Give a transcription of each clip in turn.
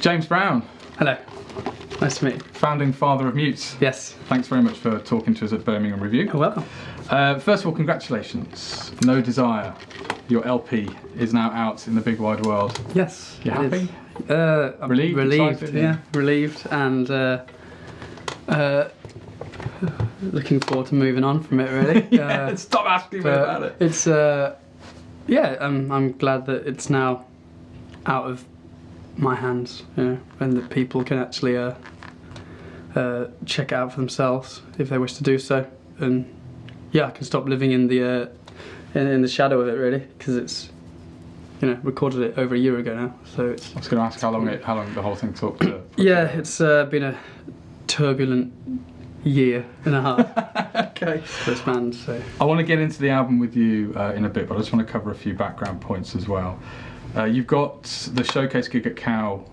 James Brown. Hello. Nice to meet you. Founding father of MUTES. Yes. Thanks very much for talking to us at Birmingham Review. You're welcome. First of all, congratulations. No Desire. Your LP is now out in the big wide world. Yes. You happy? I'm Relieved? Excited? Yeah, relieved and looking forward to moving on from it, really. Yeah, stop asking me about it. It's yeah, I'm glad that it's now out of my hands, you know, and that people can actually check it out for themselves if they wish to do so. And yeah, I can stop living in the shadow of it, really, because it's, you know, recorded it over a year ago now. So it's. I was going to ask how long the whole thing took. Yeah, it's been a turbulent year and a half. Okay. For this band, so. I want to get into the album with you in a bit, but I just want to cover a few background points as well. You've got the showcase gig at Cow.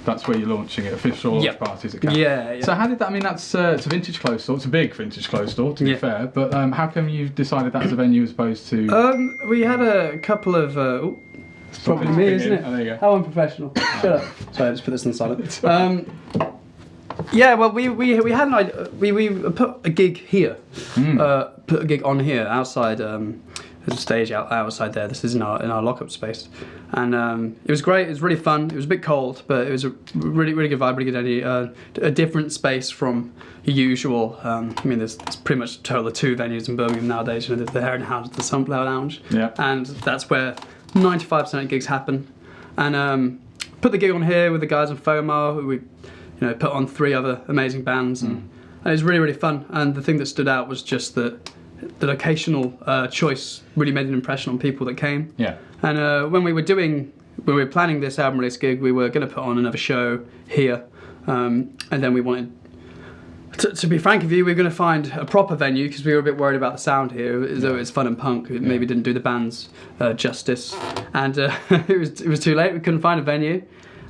That's where you're launching it. Official launch parties at Cow. Yeah. So how did that? I mean, that's it's a vintage clothes store. It's a big vintage clothes store, to be fair. But how come you decided that as a venue as opposed to? We had a couple of. Probably me, isn't it? Oh, there you go. How unprofessional. Shut up. Sorry, I just put this on silent. Yeah, well, we had an idea. We put a gig here. Put a gig on here outside. There's a stage outside there. This is in our lockup space, and it was great. It was really fun. It was a bit cold, but it was a really good vibe, really good idea. A different space from your usual. I mean, there's pretty much a total of 2 venues in Birmingham nowadays. You know, there's the Heron House, the Sunflower Lounge, and that's where 95% of gigs happen. And put the gig on here with the guys in FOMA, who we put on 3 other amazing bands, and it was really fun. And the thing that stood out was just that the locational choice really made an impression on people that came. Yeah. And when we were planning this album release gig, we were going to put on another show here, and then we wanted. To be frank with you, we were going to find a proper venue because we were a bit worried about the sound here. Though it's fun and punk, it maybe didn't do the band's justice, and it was too late. We couldn't find a venue,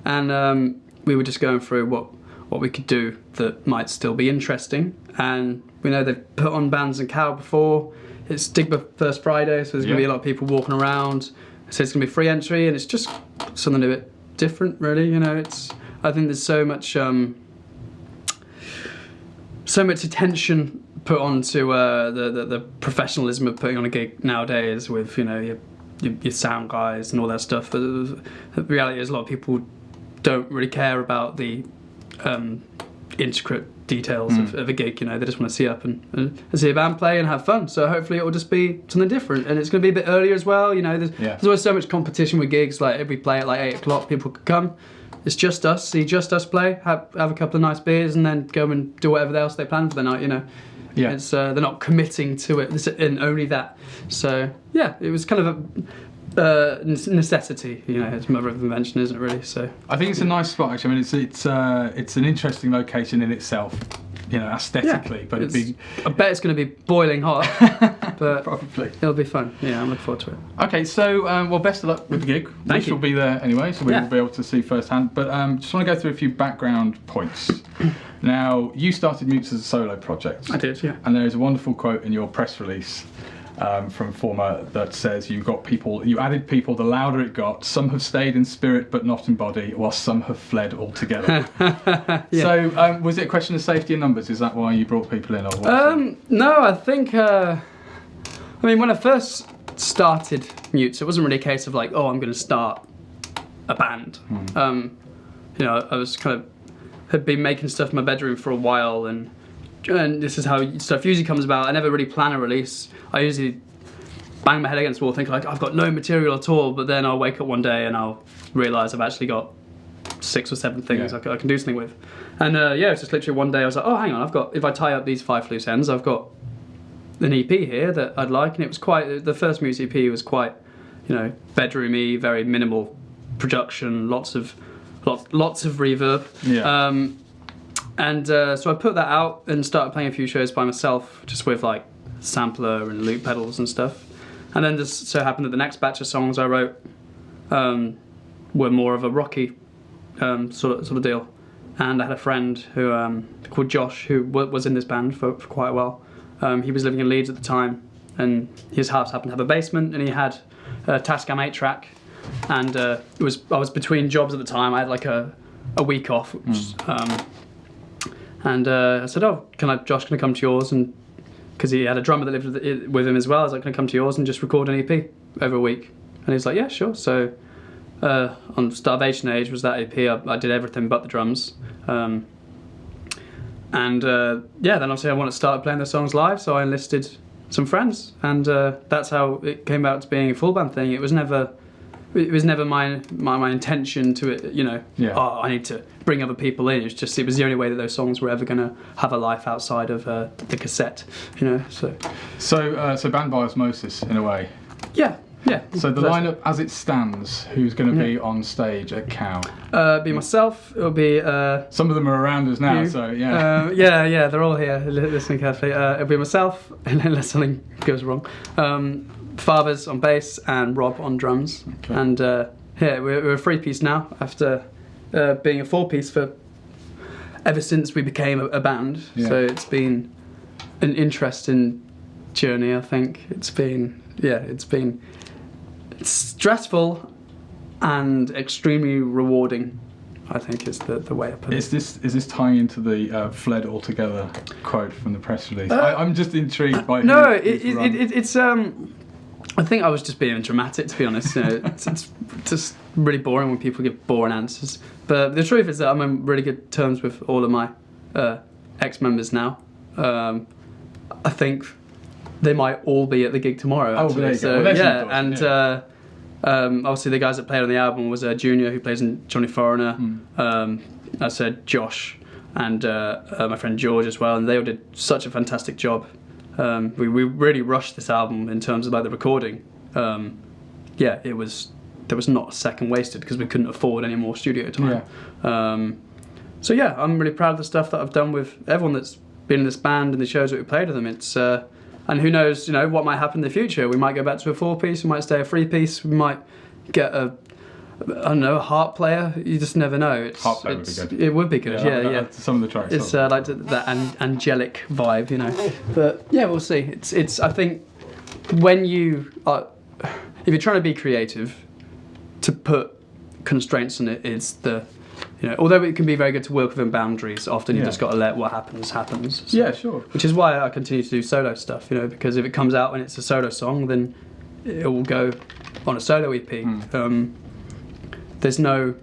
and we were just going through what we could do that might still be interesting. And we know they've put on bands in Cow before. It's Digbeth first Friday, so there's going to be a lot of people walking around. So it's going to be free entry, and it's just something a bit different, really. You know, I think there's so much attention put onto the professionalism of putting on a gig nowadays with your sound guys and all that stuff. But the reality is a lot of people don't really care about the intricate details of a gig. They just want to see up and see a band play and have fun. So hopefully it will just be something different, and it's going to be a bit earlier as well. There's always so much competition with gigs. Like if we play at like 8 o'clock, people could come. It's just us, see just us play, have a couple of nice beers, and then go and do whatever else they plan for the night. Yeah. It's they're not committing to it and only that. So yeah, it was kind of a necessity. It's mother of invention, isn't it? Really. So I think it's a nice spot. Actually, I mean, it's an interesting location in itself. Aesthetically, but I bet it's going to be boiling hot, but probably it'll be fun. Yeah, I'm looking forward to it. Okay, so well, best of luck with the gig. Thank you. We'll be there anyway, so we will be able to see firsthand. But just want to go through a few background points. Now, you started MUTES as a solo project. I did, yeah. And there is a wonderful quote in your press release from FOMA that says you added people the louder it got. Some have stayed in spirit but not in body, while some have fled altogether. So was it a question of safety in numbers? Is that why you brought people in? Or no, I think I mean, when I first started MUTES, it wasn't really a case of like, oh, I'm going to start a band. I was had been making stuff in my bedroom for a while, and this is how stuff usually comes about. I never really plan a release. I usually bang my head against the wall thinking like I've got no material at all, but then I'll wake up one day and I'll realise I've actually got 6 or 7 things I can do something with. And it's just literally one day I was like, oh, hang on, if I tie up these 5 loose ends, I've got an EP here that I'd like. And it was the first MUTES EP was quite, bedroomy, very minimal production, lots of reverb. So I put that out and started playing a few shows by myself, just with like sampler and loop pedals and stuff. And then just so happened that the next batch of songs I wrote were more of a rocky sort of deal. And I had a friend who called Josh, who was in this band for quite a while. He was living in Leeds at the time, and his house happened to have a basement, and he had a Tascam 8-track. And I was between jobs at the time. I had like a a week off, and I said, "Oh, Josh, can I come to yours?" And because he had a drummer that lived with him as well, I was like, "Can I come to yours and just record an EP over a week?" And he was like, "Yeah, sure." So on Starvation Age was that EP. I did everything but the drums. Then obviously I wanted to start playing the songs live, so I enlisted some friends, and that's how it came out to being a full band thing. It was never my intention to it, I need to bring other people in. It was the only way that those songs were ever going to have a life outside of the cassette, So band by osmosis in a way. Yeah. So the lineup as it stands, who's going to be on stage at Cow? Be myself. It'll be some of them are around us now, you. so yeah. Yeah, they're all here listening carefully. It'll be myself, unless something goes wrong. Fathers on bass and Rob on drums. Okay. And we're a 3-piece now after being a 4-piece for ever since we became a band. Yeah. So it's been an interesting journey. I think it's been stressful and extremely rewarding, I think is the way I put it. Is this tying into the fled altogether quote from the press release? I'm just intrigued by it's I think I was just being dramatic, to be honest. It's just really boring when people give boring answers. But the truth is that I'm on really good terms with all of my ex-members now. I think they might all be at the gig tomorrow. Actually. There you so go. Well, yeah, and obviously the guys that played on the album was Junior, who plays in Johnny Foreigner. I said Josh and my friend George as well, and they all did such a fantastic job. We really rushed this album in terms of like the recording. There was not a second wasted because we couldn't afford any more studio time. Yeah. I'm really proud of the stuff that I've done with everyone that's been in this band and the shows that we played with them. It's and who knows, what might happen in the future. We might go back to a 4-piece, we might stay a 3-piece, we might get a harp player. You just never know. Harp player would be good. It would be good, yeah. Some of the tracks. It's like that angelic vibe, But yeah, we'll see. It's. I think when you are, if you're trying to be creative, to put constraints on it is the. Although it can be very good to work within boundaries, often you just got to let what happens. So, yeah, sure. Which is why I continue to do solo stuff, because if it comes out and it's a solo song, then it will go on a solo EP. There's no,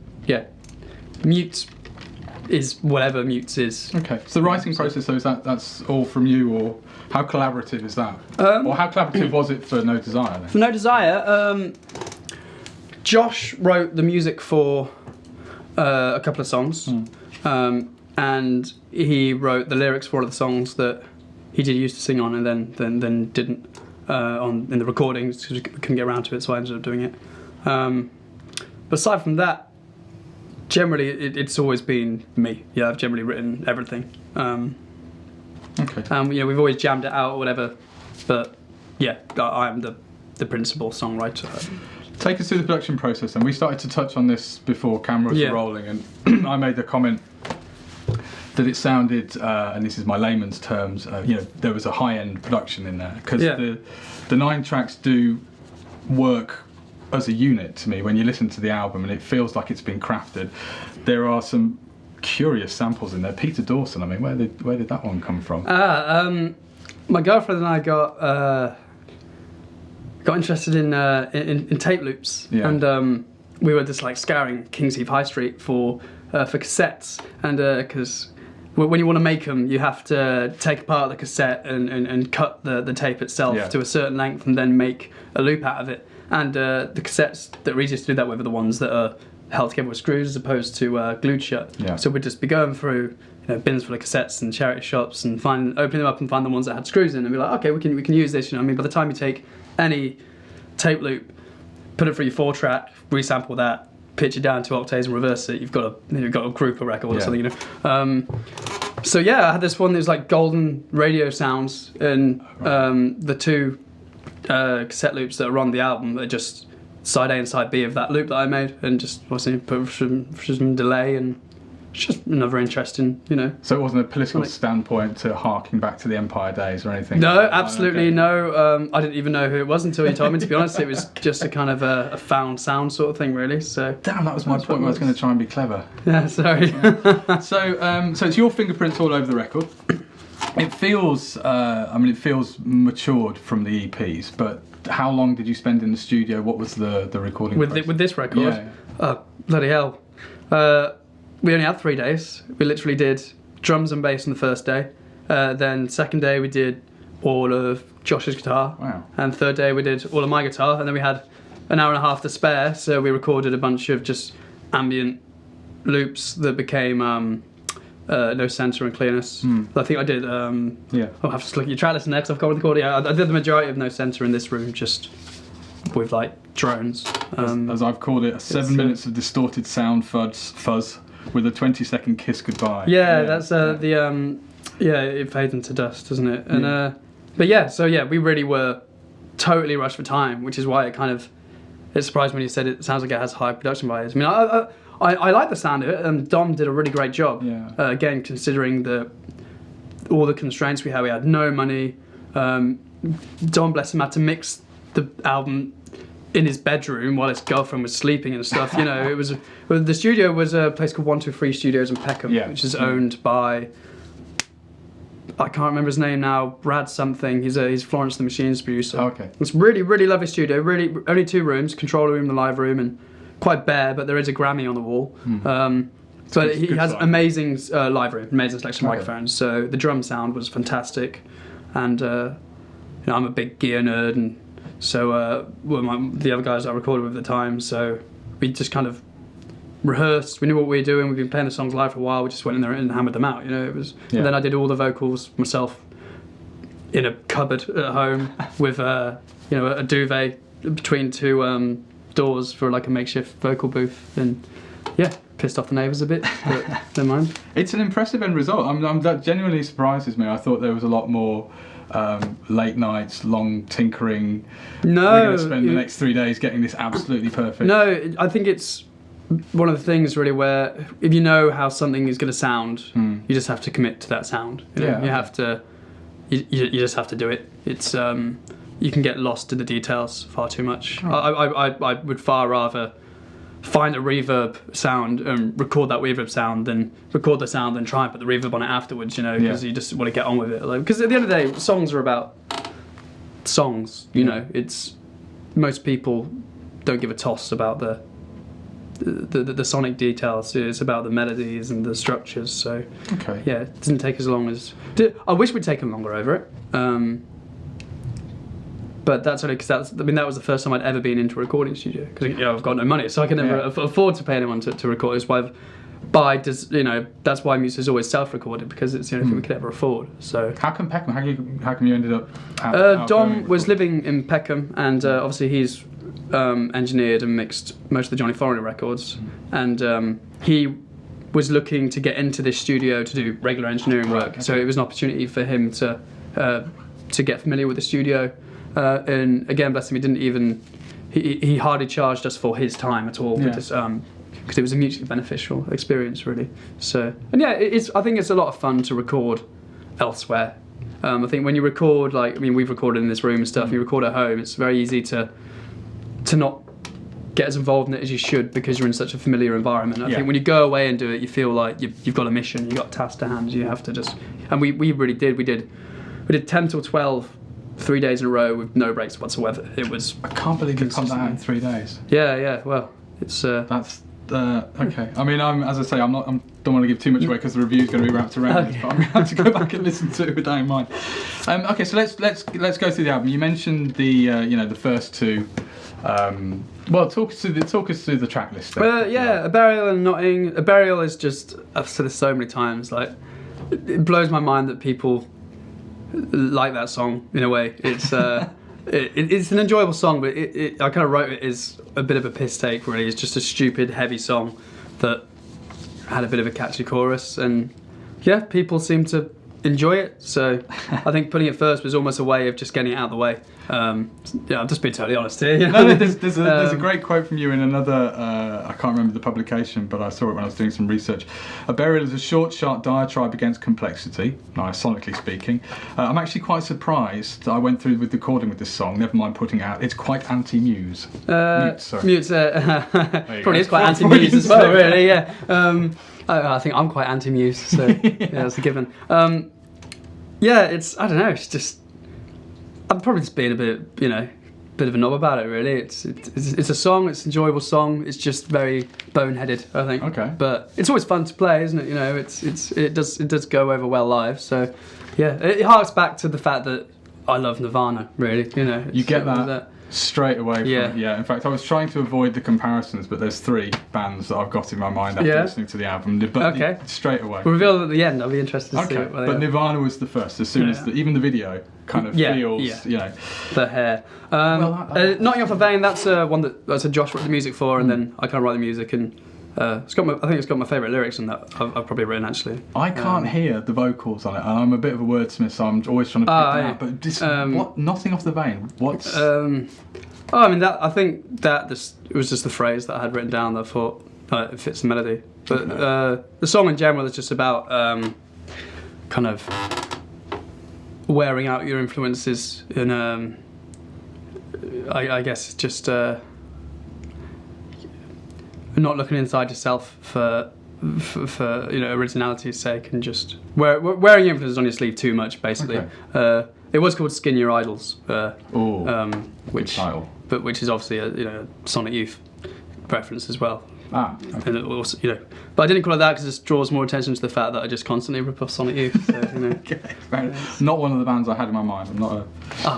Mutes is whatever Mutes is. Okay, so the writing process, though, that's all from you, or how collaborative is that? Or how collaborative was it for No Desire then? For No Desire, Josh wrote the music for a couple of songs, and he wrote the lyrics for all of the songs that he did used to sing on, and then didn't in the recordings because we couldn't get around to it, so I ended up doing it. But aside from that, generally it's always been me. Yeah, I've generally written everything. Okay. We've always jammed it out or whatever, but yeah, I'm the principal songwriter. Take us through the production process, and we started to touch on this before cameras were rolling, and I made the comment that it sounded, and this is my layman's terms, there was a high-end production in there, because the 9 tracks do work as a unit to me when you listen to the album, and it feels like it's been crafted. There are some curious samples in there. Peter Dawson, I mean, where did that one come from? My girlfriend and I got interested in tape loops, and we were just like scouring King's Heath High Street for cassettes, and because when you want to make them, you have to take apart the cassette and cut the tape itself to a certain length, and then make a loop out of it. And the cassettes that are easiest to do that with are the ones that are held together with screws as opposed to glued shut. So we'd just be going through bins full of cassettes and charity shops and opening them up and find the ones that had screws in, and be like, okay, we can use this. By the time you take any tape loop, put it through your 4-track, resample that, pitch it down 2 octaves and reverse it, you've got a group of record or something. So I had this one that was like golden radio sounds, and the 2 cassette loops that are on the album are just side A and side B of that loop that I made, and just put some delay and it's just another interesting, you know. So it wasn't a political standpoint to harking back to the Empire days or anything? No, absolutely no. I didn't even know who it was until you told me, to be honest. It was just a kind of a found sound sort of thing, really. So damn, that was my point where I was going to try and be clever. Yeah, sorry. Yeah. So it's your fingerprints all over the record. It feels, it feels matured from the EPs, but how long did you spend in the studio? What was the recording process? With this record? Yeah. Oh, bloody hell. We only had 3 days. We literally did drums and bass on the first day. Then second day we did all of Josh's guitar. Wow. And third day we did all of my guitar. And then we had an hour and a half to spare, so we recorded a bunch of just ambient loops that became no center and clearness. I think I did. I'll have to look at your track list next. I've got recording. I did the majority of no center in this room, just with like drones. As I've called it, 7 minutes of distorted sound fuzz with a 20-second kiss goodbye. Yeah, that's it fades into dust, doesn't it? And we really were totally rushed for time, which is why it surprised me when you said it sounds like it has high production values. I mean, I like the sound of it, and Dom did a really great job. Yeah. Again, considering all the constraints we had. We had no money. Dom, bless him, had to mix the album in his bedroom while his girlfriend was sleeping and stuff. You know, the studio was a place called 123 Studios in Peckham, which is owned by, I can't remember his name now, Brad something. He's Florence the Machine's producer. Okay. It's really, really lovely studio. Really, only 2 rooms: control room, the live room, and quite bare, but there is a Grammy on the wall. So he has amazing live room, amazing selection of microphones. So the drum sound was fantastic, and I'm a big gear nerd, and so the other guys I recorded with at the time. So we just kind of rehearsed. We knew what we were doing. We've been playing the songs live for a while. We just went in there and hammered them out. You know, it was. Yeah. And then I did all the vocals myself in a cupboard at home with a duvet between 2 doors for like a makeshift vocal booth, and pissed off the neighbours a bit, but never mind. It's an impressive end result. That genuinely surprises me. I thought there was a lot more late nights, long tinkering. No, we're going to spend the next 3 days getting this absolutely perfect. No, I think it's one of the things really where if you know how something is going to sound, you just have to commit to that sound. You have to. You just have to do it. It's you can get lost in the details far too much. Oh. I would far rather find a reverb sound and record that reverb sound than record the sound and try and put the reverb on it afterwards, you know, because you just want to get on with it. Because at the end of the day, songs are about songs, you know. It's most people don't give a toss about the sonic details. It's about the melodies and the structures. So it didn't take as long as I wish we'd taken longer over it. But that's only because that was the first time I'd ever been into a recording studio, because I've got no money, so I can never afford to pay anyone to record. It's why that's why MUTES is always self-recorded, because it's the only thing we could ever afford. So how come Peckham? How come you ended up? Out Dom was living in Peckham, and obviously he's engineered and mixed most of the Johnny Foreigner records, and he was looking to get into this studio to do regular engineering work. Okay. So it was an opportunity for him to get familiar with the studio. And again, bless him, he hardly charged us for his time at all, because it was a mutually beneficial experience, really. So, and I think it's a lot of fun to record elsewhere. I think when you record, we've recorded in this room and stuff. You record at home, it's very easy to not get as involved in it as you should, because you're in such a familiar environment. I think when you go away and do it, you feel like you've got a mission, you've got a task to hand. You have to just, and we really did. We did 10 till 12. 3 days in a row with no breaks whatsoever. It was. I can't believe you pumped that out in 3 days. Yeah. Well, it's. That's okay. I mean, don't want to give too much away because the review's going to be wrapped around this, but I'm going to have to go back and listen to it with that in mind. Okay, so let's go through the album. You mentioned the first 2. Talk us through the track list. A Burial and Notting. A Burial is just, I've said this so many times. It blows my mind that people like that song in a way. It's it's an enjoyable song, but I kind of wrote it as a bit of a piss take, really. It's just a stupid, heavy song that had a bit of a catchy chorus, and people seem to enjoy it. So I think putting it first was almost a way of just getting it out of the way. Yeah, I'm just being totally honest here. You No, know? there's a great quote from you in another, I can't remember the publication, but I saw it when I was doing some research. A burial is a short, sharp diatribe against complexity, sonically speaking. I'm actually quite surprised that I went through with recording with this song, never mind putting it out. It's quite anti-Muse. Mutes, sorry. Mutes probably is quite anti-Muse as well, really, yeah. I think I'm quite anti-Muse, so yeah, that's a given. Yeah, I don't know, it's just, I'm probably just being a bit of a knob about it, really. It's a song, it's an enjoyable song, it's just very boneheaded, I think. Okay. But it's always fun to play, isn't it? You know, it does go over well live, so yeah, it harks back to the fact that I love Nirvana, really, you know. You get that straight away from, Yeah. in fact, I was trying to avoid the comparisons, but there's 3 bands that I've got in my mind after listening to the album, but straight away. We'll revel at the end, I'll be interested to see what they but are. Nirvana was the first, as soon as even the video kind of feels, you know. The hair. Knocking Off a Vein, that's one that's a Josh wrote the music for, and then I kind of write the music, and I think it's got my favourite lyrics in that I've probably written, actually. I can't hear the vocals on it, and I'm a bit of a wordsmith, so I'm always trying to pick that out. But just, Knocking Off the Vein, what's... I mean, I think that it was just the phrase that I had written down that I thought it fits the melody. But the song in general is just about kind of wearing out your influences in, I guess, just not looking inside yourself for originality's sake, and just wearing your influences on your sleeve too much, basically. Okay. It was called Skin Your Idols, which is obviously a Sonic Youth reference as well. Okay. And it also, but I didn't call it that because this draws more attention to the fact that I just constantly rip off Sonic Youth. So, Okay, not one of the bands I had in my mind. I'm not a...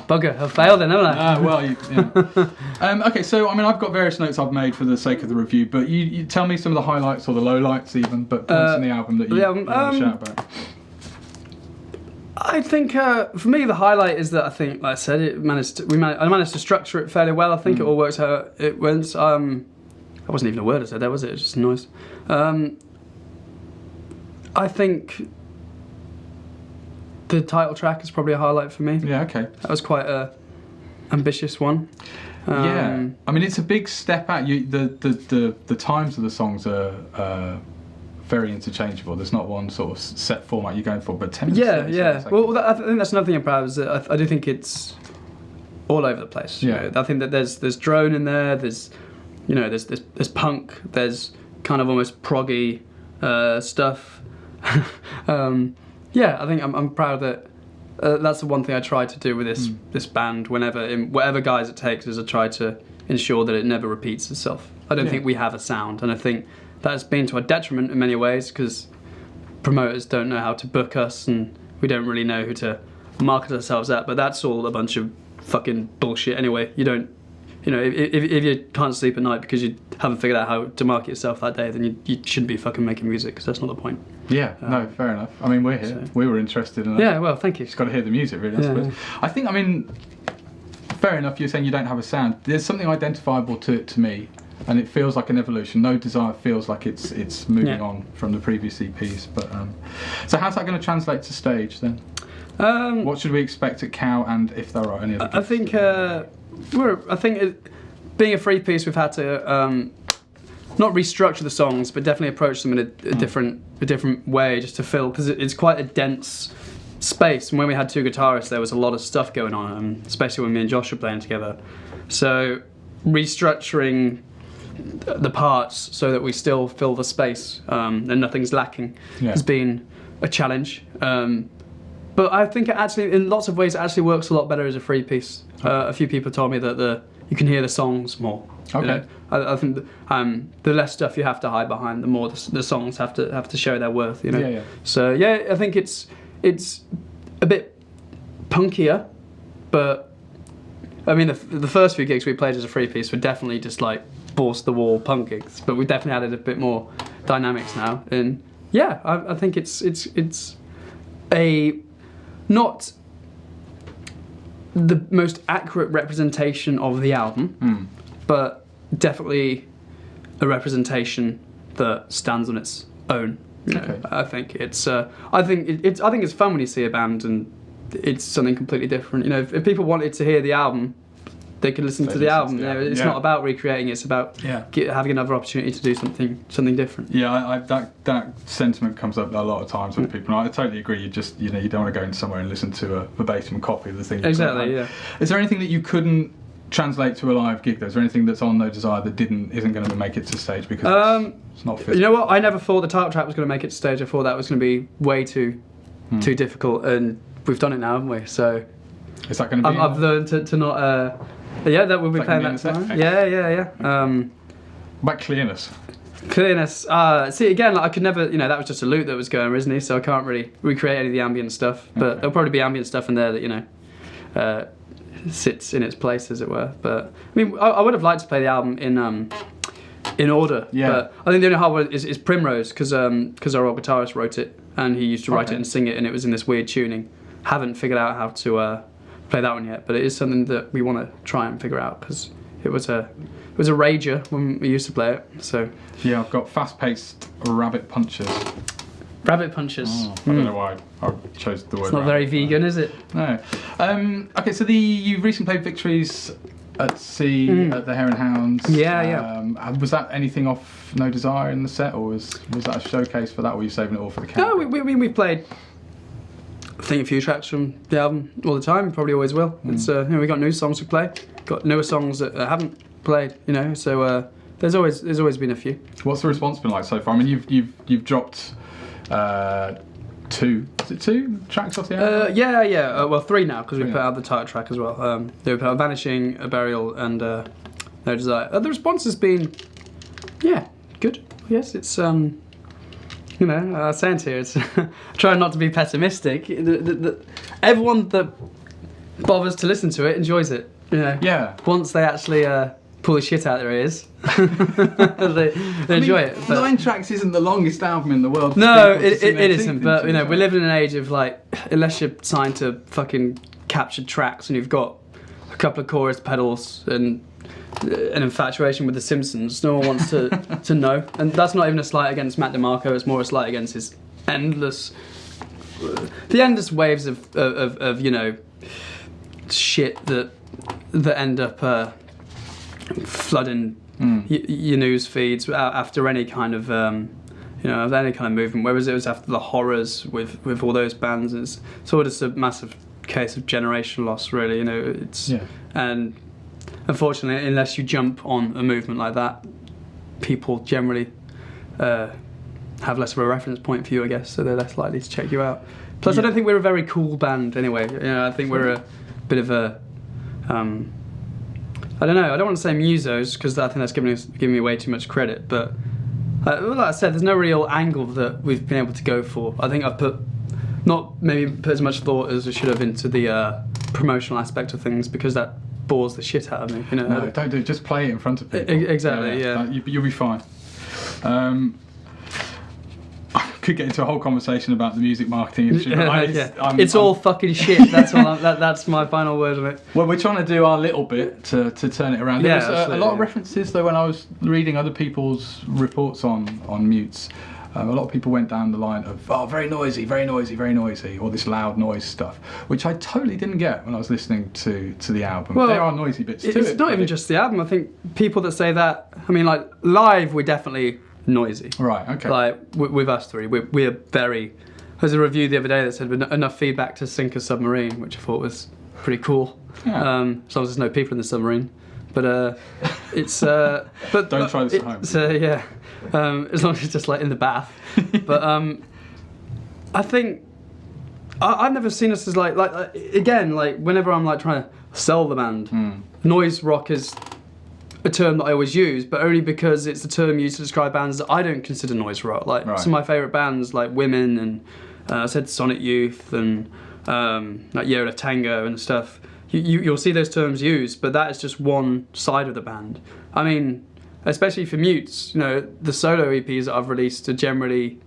bugger! I've failed then, haven't I? Well, okay. So I mean, I've got various notes I've made for the sake of the review, but you tell me some of the highlights or the lowlights even, but points in the album that you want to shout about. I think for me the highlight is that I think, like I said, I managed to structure it fairly well. I think it all works how it went. That wasn't even a word I said there, was it? It was just a noise. I think the title track is probably a highlight for me. Yeah, okay. That was quite a ambitious one. I mean, it's a big step out. The times of the songs are very interchangeable. There's not one sort of set format you're going for, but 10 minutes. Yeah. Well, I think that's another thing I'm proud of, is that I do think it's all over the place. Yeah. I think that there's drone in there. There's there's punk. There's kind of almost proggy stuff. I think I'm proud that that's the one thing I try to do with this band. Whatever guise it takes, is I try to ensure that it never repeats itself. I don't think we have a sound, and I think that's been to our detriment in many ways, because promoters don't know how to book us, and we don't really know who to market ourselves at. But that's all a bunch of fucking bullshit anyway. You don't, if you can't sleep at night because you haven't figured out how to market yourself that day, then you shouldn't be fucking making music, because that's not the point. Yeah, no, fair enough. I mean, we're here. So, we were interested in it. Yeah, well, thank you. Just got to hear the music, really, I suppose. Yeah. I think, I mean, fair enough, you're saying you don't have a sound. There's something identifiable to me, and it feels like an evolution. No Desire feels like it's moving on from the previous EPs. But so how's that going to translate to stage then? What should we expect at Cow, and if there are any other? I think being a free piece, we've had to not restructure the songs, but definitely approach them in a different way, just to fill, because it's quite a dense space. And when we had 2 guitarists, there was a lot of stuff going on, especially when me and Josh were playing together. So restructuring the parts so that we still fill the space and nothing's lacking has been a challenge. But I think it actually, in lots of ways, it actually works a lot better as a free piece. A few people told me that you can hear the songs more. Okay. I think the less stuff you have to hide behind, the more the songs have to show their worth. Yeah. So I think it's a bit punkier, but I mean the first few gigs we played as a free piece were definitely just like balls to the wall punk gigs, but we definitely added a bit more dynamics now. And I think it's a not the most accurate representation of the album, but definitely a representation that stands on its own. Okay. I think it's fun when you see a band and it's something completely different. You know, if people wanted to hear the album, they could listen to the album. You know, it's not about recreating. It's about having another opportunity to do something different. Yeah, that sentiment comes up a lot of times with people. And I totally agree. You just you don't want to go in somewhere and listen to a verbatim copy of the thing. Exactly. Yeah. Is there anything that you couldn't translate to a live gig? Is there anything that's on No Desire that isn't going to make it to stage because it's not fit? You know what? I never thought the title track was going to make it to stage. I thought that was going to be way too difficult, and we've done it now, haven't we? So is that going to be? I've learned to not. Yeah, that we'll be playing that tomorrow. Yeah. About clearness. Clearness. See, again, like, I could never. That was just a loop that was going originally, so I can't really recreate any of the ambient stuff. But there'll probably be ambient stuff in there that sits in its place, as it were. But I mean, I would have liked to play the album in order. Yeah. But I think the only hard one is Primrose, because our old guitarist wrote it, and he used to write it and sing it, and it was in this weird tuning. Haven't figured out how to play that one yet, but it is something that we want to try and figure out, because it was a rager when we used to play it. So yeah, I've got fast-paced rabbit punches. Rabbit punches. I don't know why I chose the word. It's not very vegan, is it? No. Okay, so you've recently played Victories at Sea at the Hare and Hounds. Yeah. Was that anything off No Desire in the set, or was that a showcase for that, or were you saving it all for the camp? No, we played, I think, a few tracks from the album all the time. Probably always will. It's we got new songs to play. Got newer songs that haven't played. So there's always been a few. What's the response been like so far? I mean, you've dropped two tracks off the album? Yeah. Well, three now, because we put out the title track as well. They put out Vanishing, A Burial, and No Desire. The response has been, good. Yes, it's I was saying to you, it's trying not to be pessimistic. Everyone that bothers to listen to it enjoys it. Yeah. Once they actually pull the shit out of their ears, they enjoy it. But 9 tracks isn't the longest album in the world. No, it isn't. But we live in an age of, like, unless you're signed to fucking captured tracks and you've got a couple of chorus pedals and an infatuation with The Simpsons, no one wants to know. And that's not even a slight against Matt DeMarco. It's more a slight against his endless waves of shit that end up flooding your news feeds after any kind of movement. Whereas it was after the horrors with all those bands, it's sort of just a massive case of generational loss, really. And unfortunately, unless you jump on a movement like that, people generally have less of a reference point for you, I guess, so they're less likely to check you out. Plus, I don't think we're a very cool band anyway. I think we're a bit of a I don't know. I don't want to say musos, because I think that's giving me way too much credit. But like I said, there's no real angle that we've been able to go for. I think I've not maybe put as much thought as I should have into the promotional aspect of things, because that bores the shit out of me. No, don't do it. Just play it in front of people. Exactly. Yeah. You'll be fine. I could get into a whole conversation about the music marketing industry, but it's all fucking shit. That's all. That's my final word on it. Well, we're trying to do our little bit to turn it around. There was a lot of references, though, when I was reading other people's reports on MUTES. A lot of people went down the line of, very noisy, or this loud noise stuff, which I totally didn't get when I was listening to the album. Well, there are noisy bits to it. It's not even just the album. I think people that say that, I mean, like, live, we're definitely noisy. Right, okay. Like, with us three, we're very... There's a review the other day that said enough feedback to sink a submarine, which I thought was pretty cool. Yeah. As long as there's no people in the submarine. But it's... but don't try this at home. So, yeah. As long as it's just, like, in the bath. But I think... I've never seen us as, like again, like, whenever I'm, like, trying to sell the band, noise rock is a term that I always use, but only because it's a term used to describe bands that I don't consider noise rock. Like, some of my favourite bands, like Women, and I said Sonic Youth, and like Yola Tango and stuff, you'll see those terms used, but that is just one side of the band. I mean, especially for MUTES, the solo EPs that I've released are generally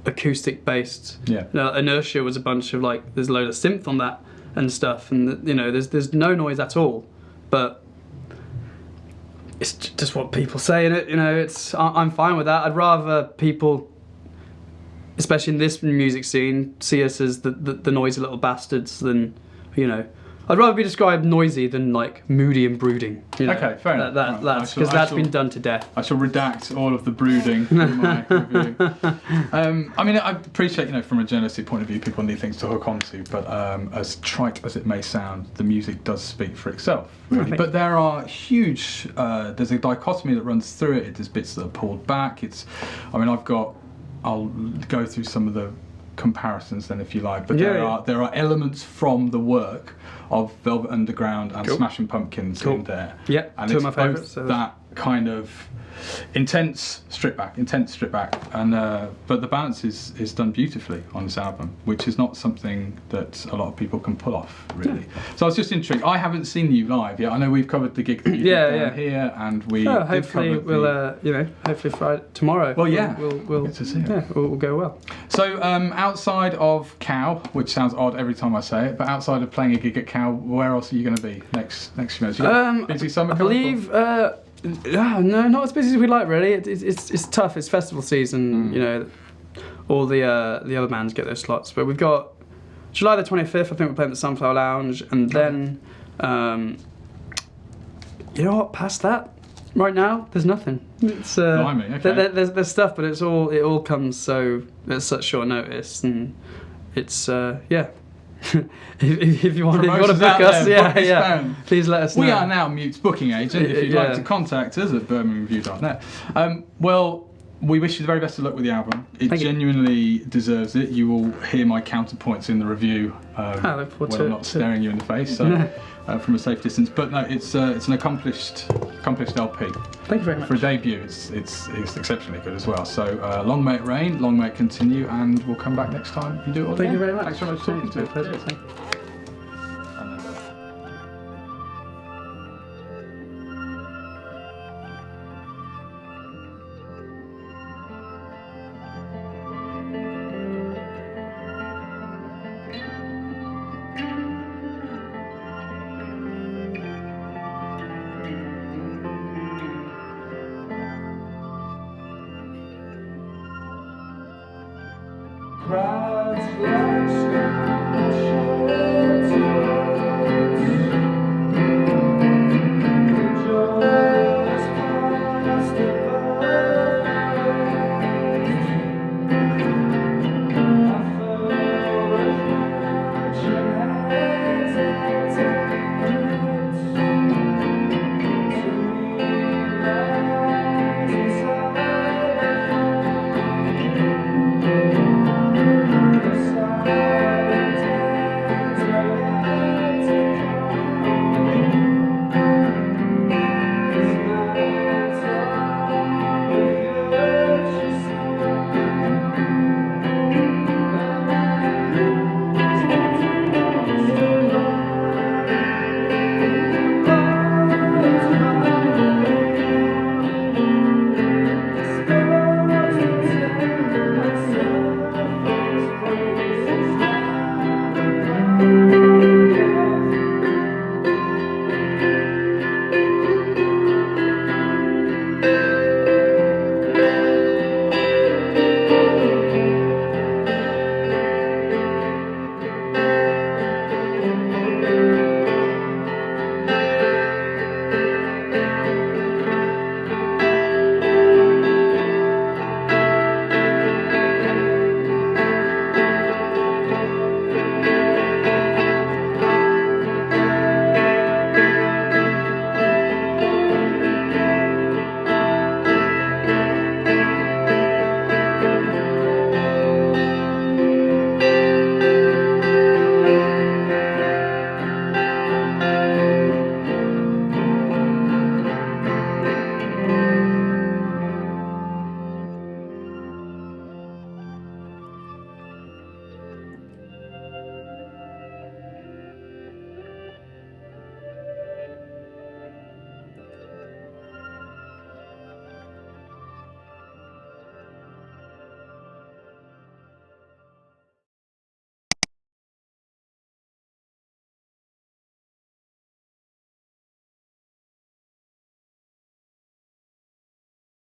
acoustic based. Yeah. Inertia was a bunch of, like, there's a load of synth on that and stuff, and there's no noise at all, but it's just what people say in it. I'm fine with that. I'd rather people especially in this music scene, see us as the noisy little bastards than, you know. I'd rather be described noisy than like moody and brooding. You know? Okay, fair enough. That's because that's been done to death. I shall redact all of the brooding from my review. I mean, I appreciate, you know, from a journalistic point of view, people need things to hook onto, but as trite as it may sound, the music does speak for itself, really. But there are huge, there's a dichotomy that runs through it. There's bits that are pulled back. I mean, I'll go through some of the comparisons then, if you like, but there are elements from the work of Velvet Underground and Smashing Pumpkins in there. Yeah, and two it's of my favourites. that kind of intense strip back, and but the balance is done beautifully on this album, which is not something that a lot of people can pull off, really. So I was just intrigued. I haven't seen you live yet. I know we've covered the gig that you did down here, and we hopefully we'll you know, hopefully Friday tomorrow. Well, yeah, we'll get to see it. Yeah, we'll go well. So outside of Cow, which sounds odd every time I say it, but outside of playing a gig at Cow, where else are you going to be next few months? Busy summer? I believe. No, not as busy as we'd like, really. It's tough. It's festival season. You know, all the other bands get those slots, but we've got July the 25th. I think we're playing at the Sunflower Lounge, and then you know what? Past that, right now, there's nothing. It's Blimey, okay. there's stuff, but it all comes so at such short notice, and it's yeah. if you want to book us, please let us know. We are now Mute's booking agent. If you'd like to contact us at birminghamreview.net. Well, we wish you the very best of luck with the album. It genuinely deserves it. You will hear my counterpoints in the review I look forward to I'm it. not staring you in the face, so from a safe distance. But no, it's an accomplished LP. Thank you very much. For a debut, it's exceptionally good as well. So long may it rain, long may it continue, and we'll come back next time and do it all again. Thank you very much. Thanks very much for talking to me. Pleasure. Thank you. Crowds like